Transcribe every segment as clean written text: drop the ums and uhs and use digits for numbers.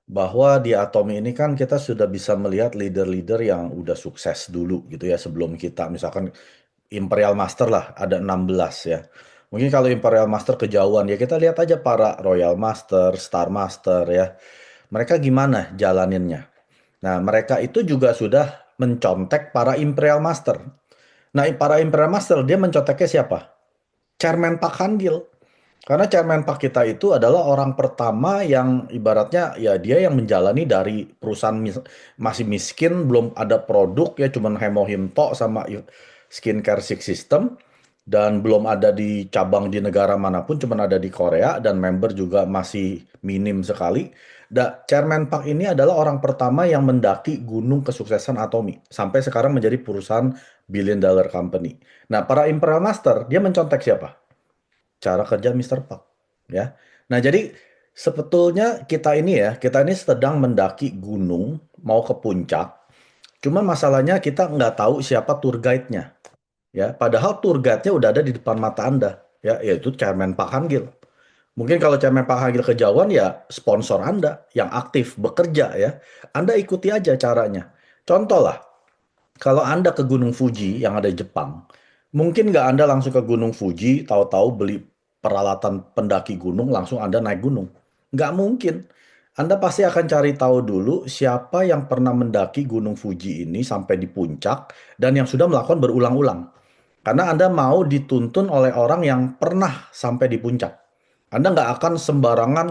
bahwa di Atomi ini kan kita sudah bisa melihat leader-leader yang udah sukses dulu gitu ya sebelum kita misalkan Imperial Master lah ada 16 ya. Mungkin kalau Imperial Master kejauhan ya kita lihat aja para Royal Master, Star Master ya. Mereka gimana jalaninnya. Nah, mereka itu juga sudah mencontek para Imperial Master. Nah, para Imperial Master dia menconteknya siapa? Chairman Pak Hangil. Karena Chairman Pak kita itu adalah orang pertama yang ibaratnya ya dia yang menjalani dari perusahaan masih miskin, belum ada produk ya cuman Hemohim tok sama Skincare Six System dan belum ada di cabang di negara manapun, cuman ada di Korea dan member juga masih minim sekali. Chairman Pak ini adalah orang pertama yang mendaki gunung kesuksesan Atomi sampai sekarang menjadi perusahaan billion dollar company. Nah, para Imperial Master dia mencontek siapa? Cara kerja Mister Park ya. Nah, jadi sebetulnya kita ini sedang mendaki gunung mau ke puncak. Cuman masalahnya kita nggak tahu siapa tour guide-nya ya. Padahal tour guide-nya udah ada di depan mata Anda ya, yaitu Chairman Pak Hangil. Mungkin kalau Chairman Pak Hangil kejauhan ya sponsor Anda yang aktif bekerja ya. Anda ikuti aja caranya. Contoh lah, kalau Anda ke Gunung Fuji yang ada di Jepang, mungkin nggak Anda langsung ke Gunung Fuji, tahu-tahu beli peralatan pendaki gunung, langsung Anda naik gunung. Nggak mungkin. Anda pasti akan cari tahu dulu siapa yang pernah mendaki Gunung Fuji ini sampai di puncak dan yang sudah melakukan berulang-ulang. Karena Anda mau dituntun oleh orang yang pernah sampai di puncak. Anda nggak akan sembarangan,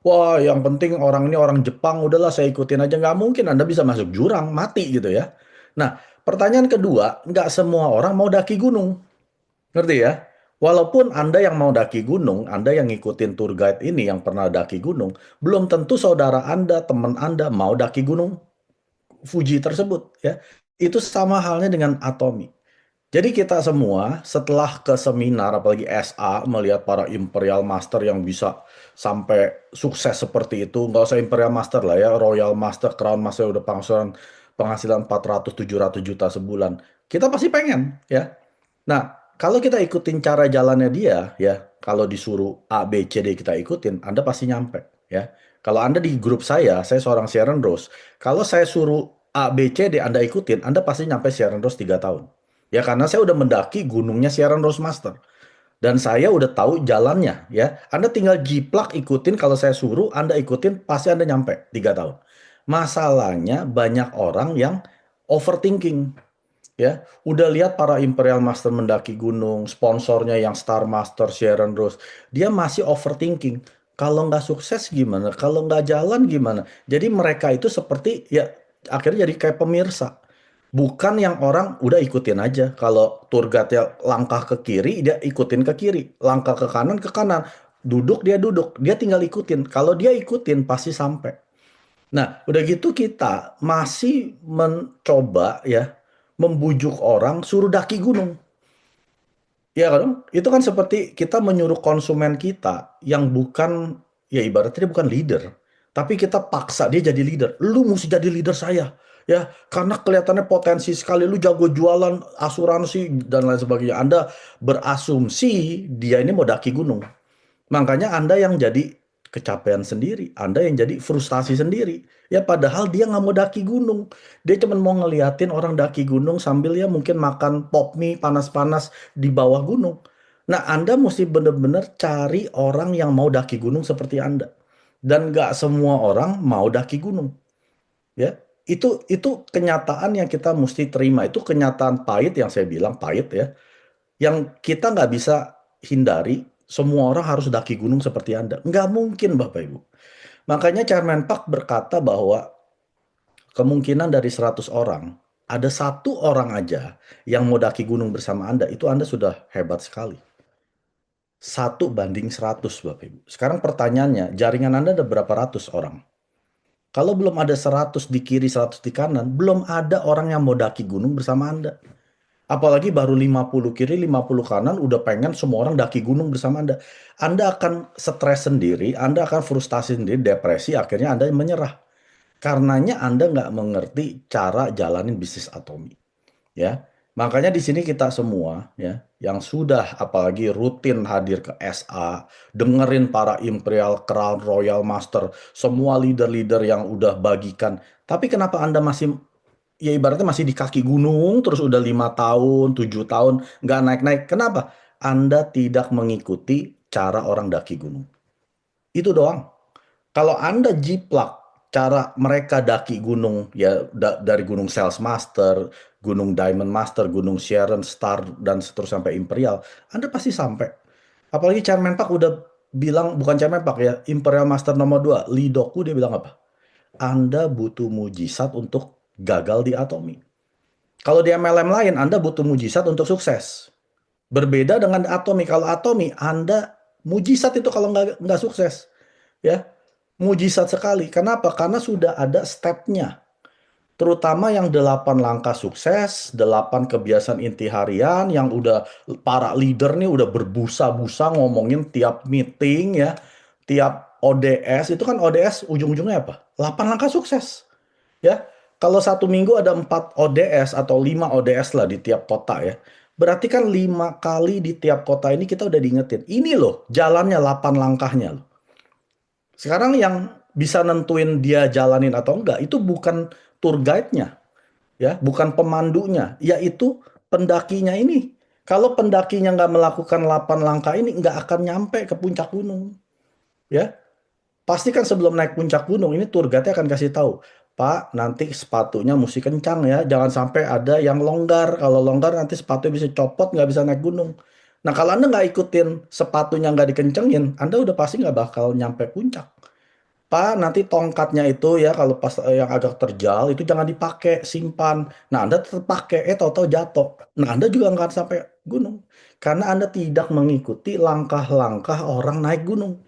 wah yang penting orang ini orang Jepang, udahlah saya ikutin aja. Nggak mungkin Anda bisa masuk jurang, mati gitu ya. Nah, pertanyaan kedua, nggak semua orang mau daki gunung. Ngerti ya? Walaupun Anda yang mau daki gunung, Anda yang ngikutin tour guide ini yang pernah daki gunung, belum tentu saudara Anda, teman Anda mau daki gunung Fuji tersebut ya. Itu sama halnya dengan Atomi. Jadi kita semua setelah ke seminar, apalagi SA, melihat para Imperial Master yang bisa sampai sukses seperti itu, nggak usah Imperial Master lah ya, Royal Master, Crown Master udah penghasilan 400-700 juta sebulan. Kita pasti pengen ya. Nah, kalau kita ikutin cara jalannya dia ya, kalau disuruh A, B, C, D kita ikutin, Anda pasti nyampe ya. Kalau Anda di grup saya seorang Sharon Rose. Kalau saya suruh A, B, C, D Anda ikutin, Anda pasti nyampe Sharon Rose 3 tahun. Ya karena saya udah mendaki gunungnya siaran Roastmaster. Dan saya udah tahu jalannya ya. Anda tinggal jiplak ikutin kalau saya suruh Anda ikutin pasti Anda nyampe 3 tahun. Masalahnya banyak orang yang overthinking ya. Udah lihat para Imperial Master mendaki gunung, sponsornya yang Star Master, Sharon Rose. Dia masih overthinking. Kalau nggak sukses gimana? Kalau nggak jalan gimana? Jadi mereka itu seperti ya akhirnya jadi kayak pemirsa. Bukan yang orang udah ikutin aja. Kalau tour guide-nya langkah ke kiri, dia ikutin ke kiri. Langkah ke kanan, ke kanan. Duduk, dia duduk. Dia tinggal ikutin. Kalau dia ikutin, pasti sampai. Nah, udah gitu kita masih mencoba ya, membujuk orang suruh daki gunung. Ya kan? Itu kan seperti kita menyuruh konsumen kita yang bukan, ya ibaratnya dia bukan leader. Tapi kita paksa dia jadi leader. Lu mesti jadi leader saya. Ya, karena kelihatannya potensi sekali. Lu jago jualan asuransi dan lain sebagainya. Anda berasumsi dia ini mau daki gunung. Makanya Anda yang jadi kecapean sendiri, Anda yang jadi frustasi sendiri. Ya padahal dia nggak mau daki gunung. Dia cuma mau ngeliatin orang daki gunung sambil ya mungkin makan pop mie panas-panas di bawah gunung. Nah Anda mesti bener-bener cari orang yang mau daki gunung seperti Anda. Dan nggak semua orang mau daki gunung. Ya, itu kenyataan yang kita mesti terima. Itu kenyataan pahit yang saya bilang pahit ya yang kita nggak bisa hindari, semua orang harus daki gunung seperti Anda. Nggak mungkin, Bapak Ibu. Makanya Chairman Park berkata bahwa kemungkinan dari 100 orang, ada satu orang aja yang mau daki gunung bersama Anda, itu Anda sudah hebat sekali. 1 banding 100, Bapak Ibu. Sekarang pertanyaannya, jaringan Anda ada berapa ratus orang? Kalau belum ada 100 di kiri, 100 di kanan, belum ada orang yang mau daki gunung bersama Anda. Apalagi baru 50 kiri, 50 kanan, udah pengen semua orang daki gunung bersama Anda. Anda akan stres sendiri, Anda akan frustasi sendiri, depresi, akhirnya Anda menyerah. Karenanya Anda nggak mengerti cara jalanin bisnis Atomi. Ya, makanya di sini kita semua, ya, yang sudah apalagi rutin hadir ke SA, dengerin para Imperial Crown, Royal Master, semua leader-leader yang udah bagikan. Tapi kenapa Anda masih, ya ibaratnya masih di kaki gunung, terus udah 5 tahun, 7 tahun, nggak naik-naik. Kenapa? Anda tidak mengikuti cara orang daki gunung. Itu doang. Kalau Anda jiplak cara mereka daki gunung, ya dari Gunung Sales Master, Gunung Diamond Master, Gunung Sharon, Star, dan seterusnya sampai Imperial, Anda pasti sampai. Apalagi Chairman Park udah bilang, bukan Chairman Park ya, Imperial Master nomor 2, Lee Doku, dia bilang apa? Anda butuh mujizat untuk gagal di Atomi. Kalau di MLM lain, Anda butuh mujizat untuk sukses. Berbeda dengan Atomi. Kalau Atomi, Anda mujizat itu kalau nggak sukses. Ya, mujizat sekali. Kenapa? Karena sudah ada stepnya. Terutama yang 8 langkah sukses, 8 kebiasaan inti harian yang udah para leader nih udah berbusa-busa ngomongin tiap meeting ya, tiap ODS. Itu kan ODS ujung-ujungnya apa? 8 langkah sukses. Ya, kalau 1 minggu ada 4 ODS atau 5 ODS lah di tiap kota ya. Berarti kan 5 kali di tiap kota ini kita udah diingetin. Ini loh jalannya 8 langkahnya loh. Sekarang yang bisa nentuin dia jalanin atau enggak itu bukan tour guide-nya, ya, bukan pemandunya, yaitu pendakinya ini. Kalau pendakinya nggak melakukan 8 langkah ini nggak akan nyampe ke puncak gunung, ya. Pasti kan sebelum naik puncak gunung ini tour guide-nya akan kasih tahu, Pak, nanti sepatunya mesti kencang ya, jangan sampai ada yang longgar. Kalau longgar nanti sepatunya bisa copot, nggak bisa naik gunung. Nah, kalau Anda nggak ikutin sepatunya nggak dikencengin, Anda udah pasti nggak bakal nyampe puncak. Pak, nanti tongkatnya itu ya kalau pas yang agak terjal itu jangan dipakai, simpan. Nah, Anda tetap pakai, tahu-tahu jatuh. Nah, Anda juga nggak sampai gunung. Karena Anda tidak mengikuti langkah-langkah orang naik gunung.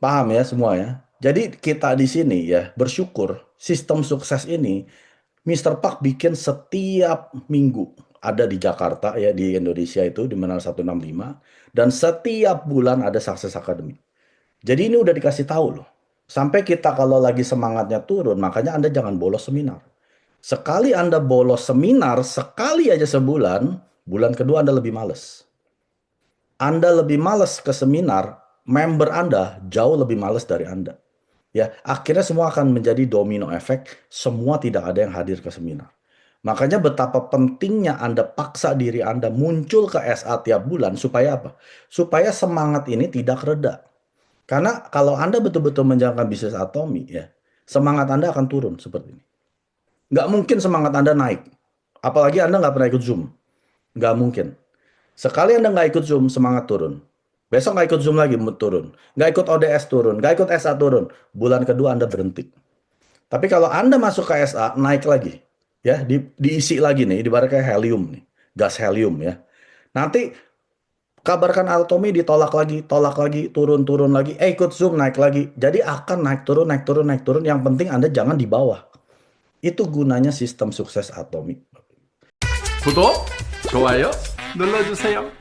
Paham ya semua ya? Jadi kita di sini ya bersyukur sistem sukses ini Mr. Park bikin setiap minggu ada di Jakarta ya di Indonesia itu di Menara 165 dan setiap bulan ada Success Academy. Jadi ini udah dikasih tahu loh. Sampai kita kalau lagi semangatnya turun, makanya Anda jangan bolos seminar. Sekali Anda bolos seminar, sekali aja sebulan, bulan kedua Anda lebih males. Anda lebih males ke seminar, member Anda jauh lebih males dari Anda. Ya, akhirnya semua akan menjadi domino efek, semua tidak ada yang hadir ke seminar. Makanya betapa pentingnya Anda paksa diri Anda muncul ke SA tiap bulan supaya apa? Supaya semangat ini tidak reda. Karena kalau Anda betul-betul menjalankan bisnis Atomi ya, semangat Anda akan turun seperti ini. Nggak mungkin semangat Anda naik. Apalagi Anda nggak pernah ikut Zoom. Nggak mungkin. Sekali Anda nggak ikut Zoom, semangat turun. Besok nggak ikut Zoom lagi, mood turun. Nggak ikut ODS turun. Nggak ikut SA turun. Bulan kedua Anda berhenti. Tapi kalau Anda masuk ke SA, naik lagi. Ya, diisi lagi nih, ibaratnya helium nih. Gas helium ya. Nanti kabarkan Atomi ditolak lagi, turun lagi, ikut Zoom naik lagi. Jadi akan naik turun, naik turun, naik turun. Yang penting Anda jangan di bawah. Itu gunanya sistem sukses Atomi. 구독, 좋아요 눌러주세요.